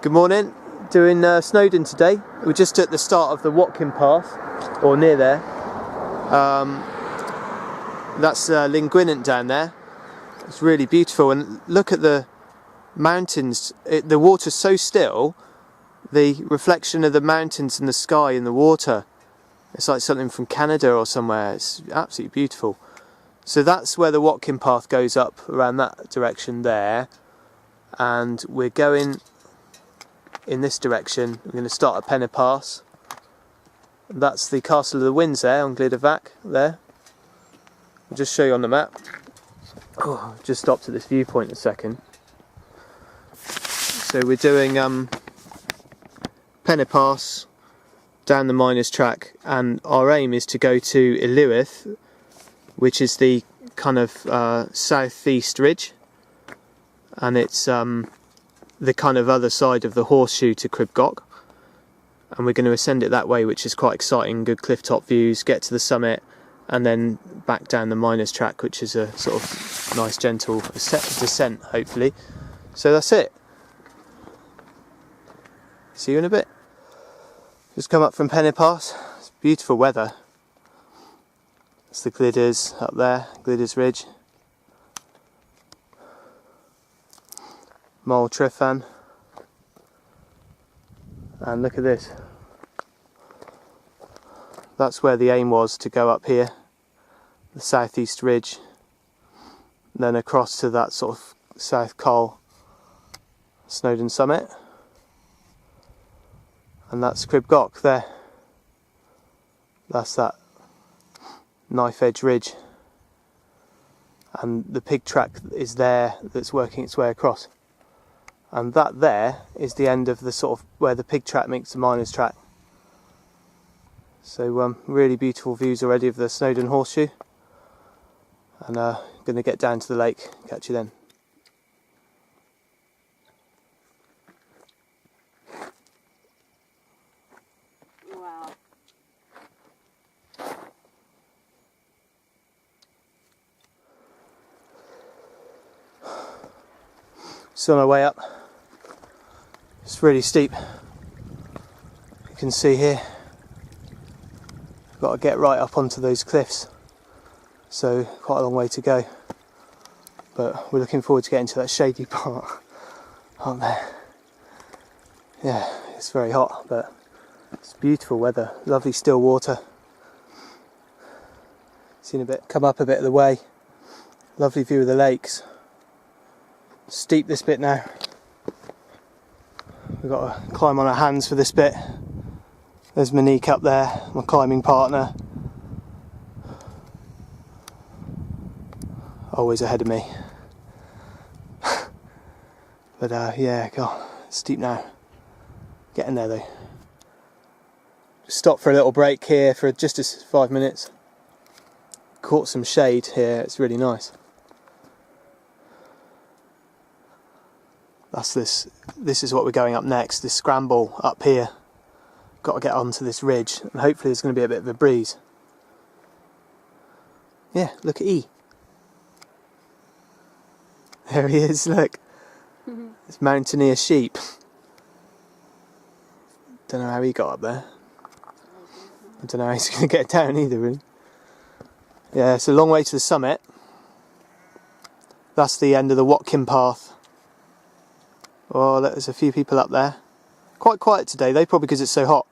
Good morning, doing Snowdon today. We're just at the start of the Watkin Path, or near there. That's Y-Lliwedd down there. It's really beautiful, and look at the mountains. The water's so still, the reflection of the mountains and the sky in the water. It's like something from Canada or somewhere. It's absolutely beautiful. So that's where the Watkin Path goes up around that direction there, and we're going in this direction. We're going to start at Panoramic. That's the Castle of the Winds there on Y-Lliwedd there. I'll just show you on the map. Oh, I've just stopped at this viewpoint a second. So we're doing Panoramic down the miners track, and our aim is to go to Y-Lliwedd, which is the kind of southeast ridge, and it's the kind of other side of the horseshoe to Cribgoch, and we're going to ascend it that way, which is quite exciting. Good cliff top views, get to the summit, and then back down the miners track, which is a sort of nice gentle descent hopefully. So that's it. See you in a bit. Just come up from Panoramic. It's beautiful weather. It's the Y-Lliwedd up there, Y-Lliwedd Ridge. Mole Trifan, and look at this. That's where the aim was, to go up here, the southeast ridge, then across to that sort of South Col Snowdon summit, and that's Cribgoch there. That's that knife edge ridge, and the pig track is there that's working its way across. And that there is the end of the sort of where the pig track meets the miners track. So really beautiful views already of the Snowdon Horseshoe, and going to get down to the lake. Catch you then. Wow. It's on our way up. It's really steep. You can see here. We've got to get right up onto those cliffs. So quite a long way to go. But we're looking forward to getting to that shady part up there. Yeah, it's very hot, but it's beautiful weather. Lovely still water. Seen a bit, come up a bit of the way. Lovely view of the lakes. Steep this bit now. We've got to climb on our hands for this bit. There's Monique up there, my climbing partner. Always ahead of me. But yeah, God, it's steep now. Getting there though. Just stopped for a little break here for just 5 minutes. Caught some shade here, it's really nice. That's this is what we're going up next, this scramble up here. Got to get onto this ridge, and hopefully there's going to be a bit of a breeze. Yeah, look at E. There he is, look. It's mountaineer sheep. Don't know how he got up there. I don't know how he's going to get down either, really. Yeah, it's a long way to the summit. That's the end of the Watkin Path. Oh, look, there's a few people up there. Quite quiet today though, probably because it's so hot.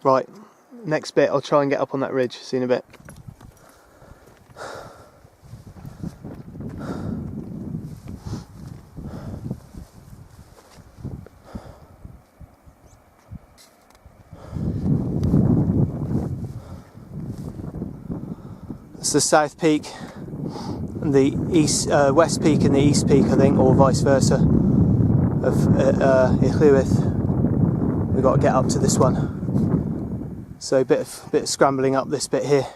Right, next bit I'll try and get up on that ridge. See you in a bit. It's the South Peak, and the east, West Peak and the East Peak, I think, or vice versa, of Y-Lliwedd. We've got to get up to this one. So a bit of scrambling up this bit here.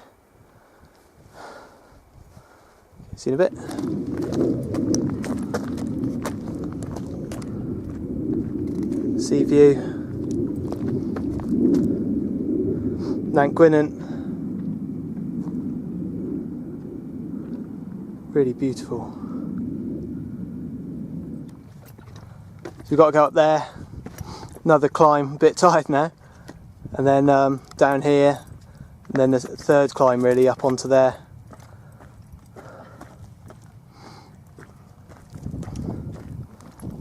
See you in a bit. Sea view. Y-Lliwedd. Really beautiful. we've got to go up there, another climb, a bit tired now, and then down here, and then the third climb really up onto there.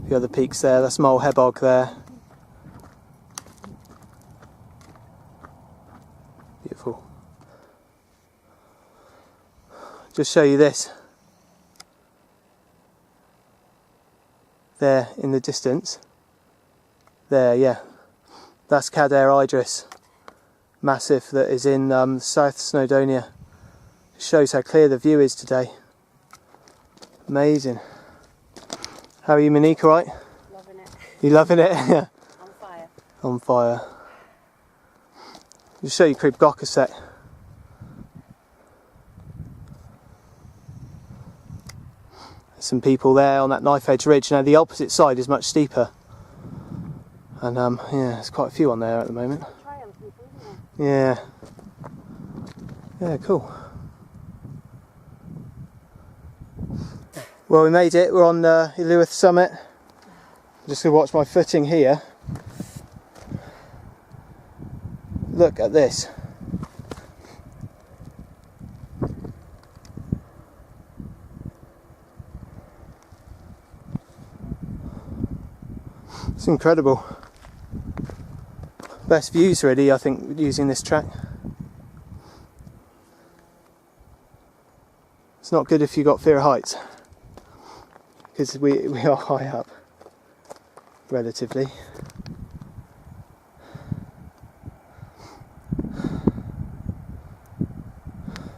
The other peaks there, that's Mole Hebog there. Beautiful. Just show you this. There in the distance. There, yeah. That's Cadair Idris. Massive, that is in South Snowdonia. Shows how clear the view is today. Amazing. How are you, Monique, alright? Loving it. You loving it? On fire. On fire. I'll show you Crib Goch a sec. There's some people there on that knife edge ridge. Now the opposite side is much steeper. And yeah, there's quite a few on there at the moment. Trail people, isn't it? Yeah. Yeah, cool. Well, we made it. We're on the Y-Lliwedd summit. I'm just going to watch my footing here. Look at this. It's incredible. Best views really, I think, using this track. It's not good if you've got fear of heights, because we are high up, relatively.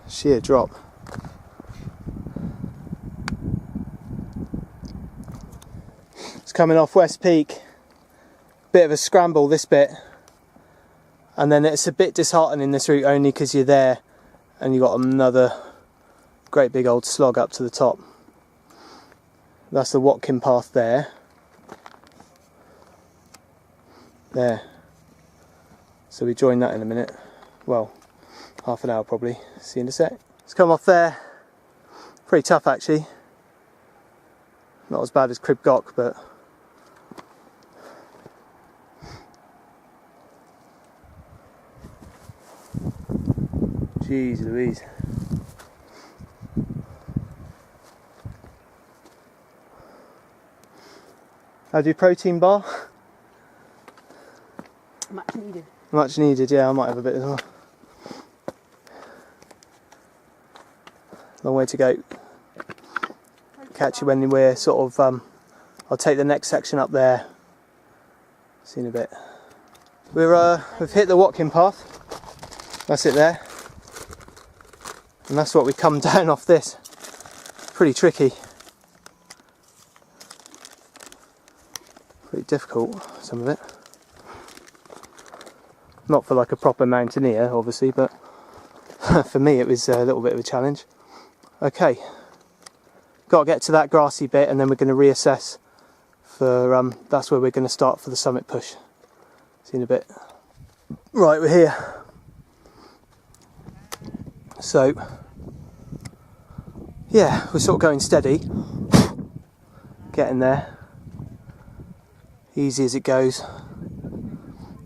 Sheer drop. It's coming off West Peak. Bit of a scramble this bit, and then it's a bit disheartening this route only because you're there and you've got another great big old slog up to the top. That's the Watkin Path there. There. So we join that in a minute. Well, half an hour probably. See you in a sec. It's come off there. Pretty tough actually. Not as bad as Crib Goch, but jeez Louise. How do you protein bar? Much needed. Much needed, yeah, I might have a bit as well. Long way to go. Catch you when we're sort of, I'll take the next section up there. See you in a bit. We've hit the Watkin Path. That's it there. And that's what we come down off this. Pretty tricky. Pretty difficult, some of it. Not for like a proper mountaineer, obviously, but for me it was a little bit of a challenge. Okay, got to get to that grassy bit and then we're going to reassess for, that's where we're going to start for the summit push. See you in a bit. Right, we're here. So, yeah, we're sort of going steady. Getting there. Easy as it goes.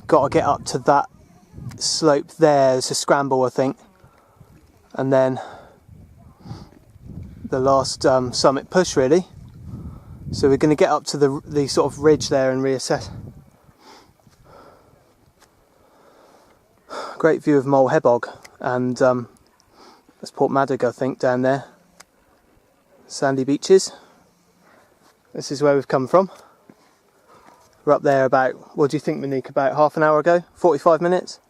Got to get up to that slope there. It's a scramble, I think. And then the last summit push, really. So we're going to get up to the sort of ridge there and reassess. Great view of Mole Hebog, and that's Port Madog, I think, down there. Sandy beaches. This is where we've come from. We're up there about, what do you think, Monique, about half an hour ago? 45 minutes?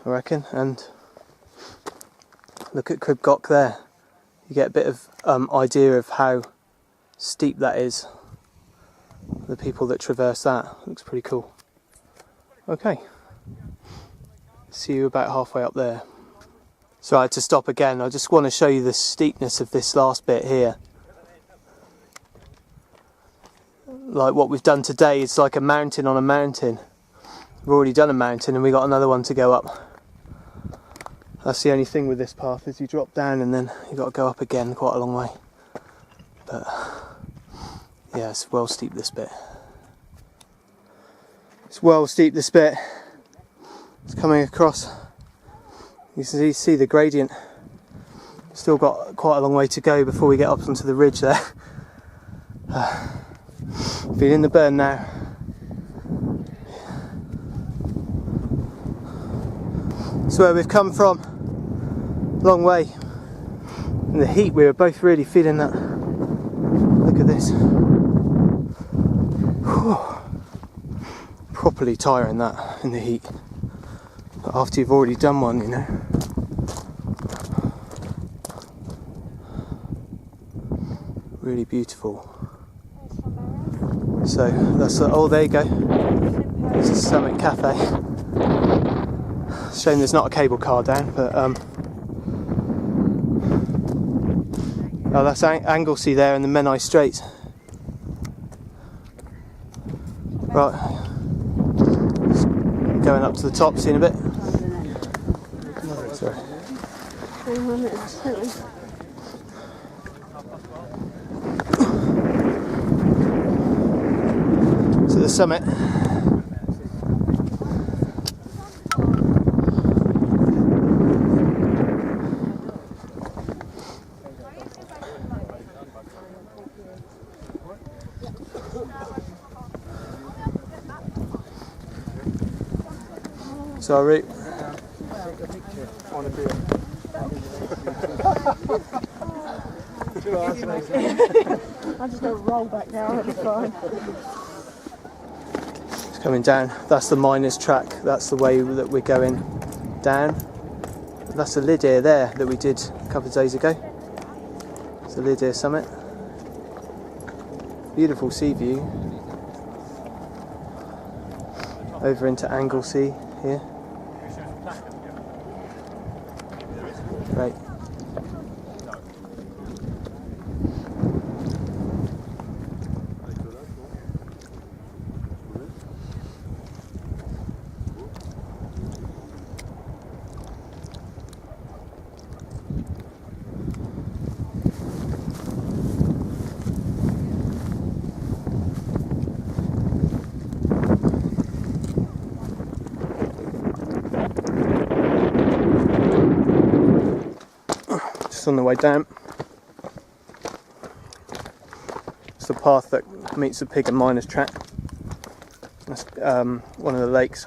I reckon. And look at Crib Goch there. You get a bit of idea of how steep that is. The people that traverse that. Looks pretty cool. Okay. See you about halfway up there. So I had to stop again. I just want to show you the steepness of this last bit here. Like what we've done today, it's like a mountain on a mountain. We've already done a mountain and we got another one to go up. That's the only thing with this path, is you drop down and then you've got to go up again quite a long way. But yeah, it's well steep this bit. It's well steep this bit. It's coming across. You can see the gradient. Still got quite a long way to go before we get up onto the ridge there. Feeling the burn now. So where we've come from, long way. In the heat we were both really feeling that. Look at this. Whew. Properly tiring that in the heat. But after you've already done one, you know. Really beautiful. So that's oh, there you go. It's a Summit Cafe. Shame there's not a cable car down, but oh, that's Anglesey there and the Menai Straits. Right, going up to the top, seeing a bit. Sorry. To the summit. Sorry. I'm just going to roll back down, it'll be fine. It's coming down. That's the miners' track. That's the way that we're going down. That's the Lydia there that we did a couple of days ago. It's the Lydia summit. Beautiful sea view. Over into Anglesey here. Great. On the way down. It's the path that meets the pig and miners' track. That's one of the lakes.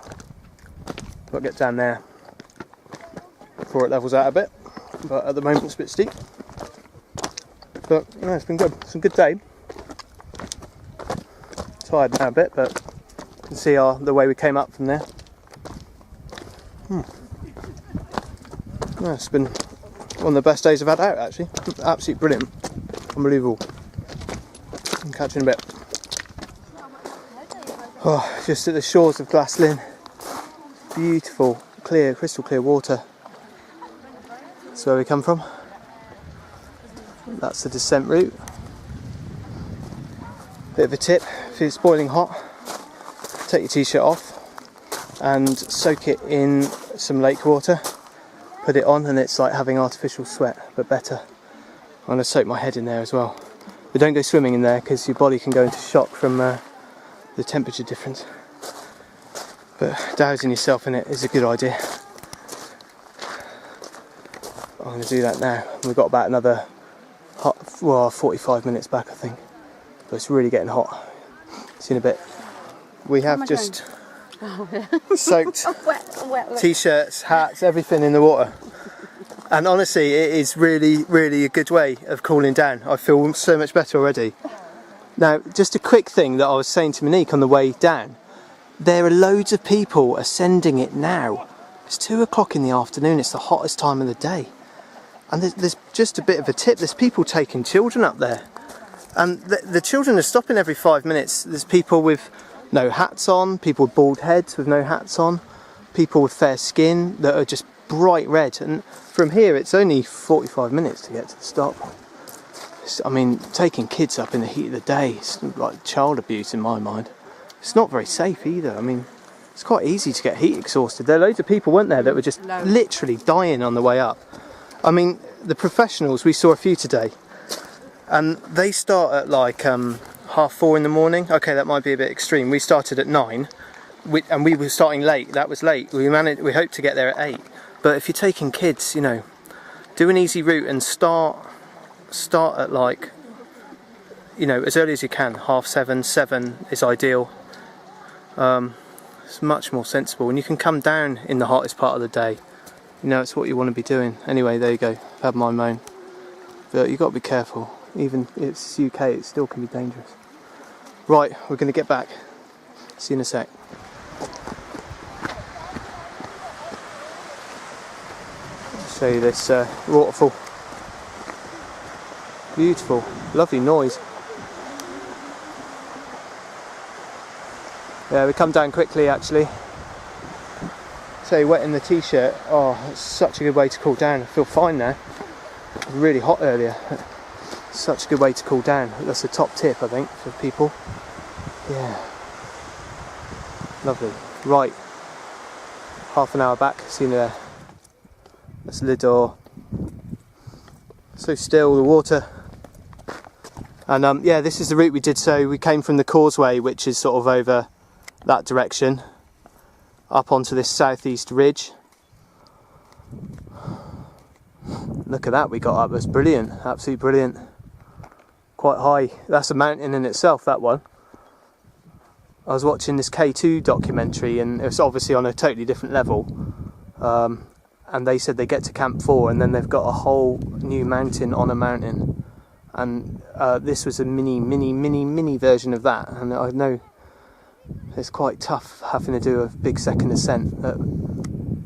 Got to get down there before it levels out a bit, but at the moment it's a bit steep. But yeah, it's been good. It's a good day. Tired now a bit, but you can see the way we came up from there. Yeah, it's been one of the best days I've had out, actually. Absolutely brilliant. Unbelievable. I'm catching a bit. Oh, just at the shores of Glaslyn. Beautiful, clear, crystal clear water. That's where we come from. That's the descent route. Bit of a tip, if it's boiling hot, take your t-shirt off and soak it in some lake water. Put it on and it's like having artificial sweat, but better. I'm going to soak my head in there as well. But don't go swimming in there because your body can go into shock from the temperature difference. But dousing yourself in it is a good idea. I'm going to do that now. We've got about another 45 minutes back, I think. But it's really getting hot. See in a bit. We have just soaked wet. t-shirts, hats, everything in the water. And honestly, it is really, really a good way of cooling down. I feel so much better already. Now, just a quick thing that I was saying to Monique on the way down. There are loads of people ascending it now. It's 2 o'clock in the afternoon. It's the hottest time of the day. And there's just a bit of a tip. There's people taking children up there. And the children are stopping every 5 minutes. There's people with no hats on, people with bald heads with no hats on, people with fair skin that are just bright red. And from here it's only 45 minutes to get to the stop. I mean, taking kids up in the heat of the day is like child abuse in my mind. It's not very safe either. I mean, it's quite easy to get heat exhausted. There are loads of people, weren't there, that were just literally dying on the way up. I mean, the professionals, we saw a few today, and they start at like 4:30 in the morning. Okay, that might be a bit extreme. We started at 9, and we were starting late. That was late. We hoped to get there at 8. But if you're taking kids, you know, do an easy route and start at like, you know, as early as you can. 7:30, 7 is ideal. It's much more sensible, and you can come down in the hottest part of the day. You know, it's what you want to be doing. Anyway, there you go. I've had my moan. But you've got to be careful. Even if it's UK, it still can be dangerous. Right, we're going to get back. See you in a sec. I'll show you this waterfall. Beautiful, lovely noise. Yeah, we come down quickly actually. So wet in the t-shirt. Oh, it's such a good way to cool down. I feel fine now. It was really hot earlier. Such a good way to cool down. That's a top tip, I think, for people. Yeah. Lovely. Right. Half an hour back. See you there. That's Lidor. So still, the water. And yeah, this is the route we did. So we came from the causeway, which is sort of over that direction, up onto this southeast ridge. Look at that we got up. That's brilliant. Absolutely brilliant. Quite high. That's a mountain in itself, that one. I was watching this K2 documentary, and it's obviously on a totally different level. And they said they get to Camp 4 and then they've got a whole new mountain on a mountain. And this was a mini version of that. And I know it's quite tough having to do a big second ascent.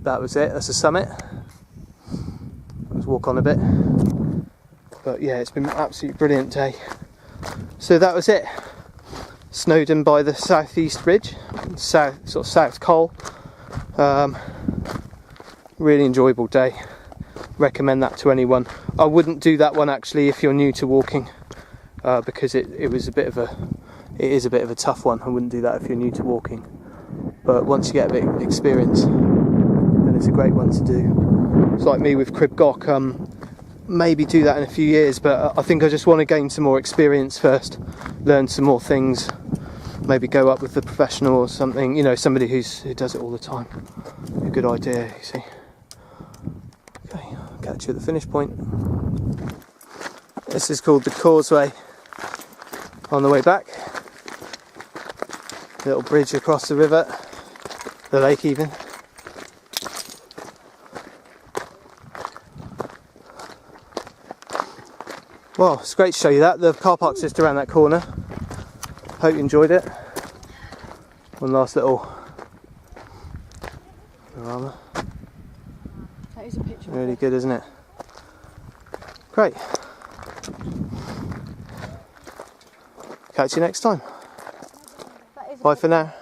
That was it. That's the summit. Let's walk on a bit. But yeah, it's been an absolutely brilliant day. So that was it. Snowdon by the southeast ridge, South Col. Really enjoyable day. Recommend that to anyone. I wouldn't do that one actually if you're new to walking, because it is a bit of a tough one. I wouldn't do that if you're new to walking. But once you get a bit of experience, then it's a great one to do. It's like me with Crib Goch. Maybe do that in a few years, but I think I just want to gain some more experience first, learn some more things, maybe go up with the professional or something, you know, somebody who does it all the time. A good idea, you see. Okay, I'll catch you at the finish point. This is called the Causeway on the way back. Little bridge across the river, the lake even. Well, it's great to show you that. The car park's just around that corner. Hope you enjoyed it. One last little panorama. That is a picture. Really good, isn't it? Great. Catch you next time. Bye for now.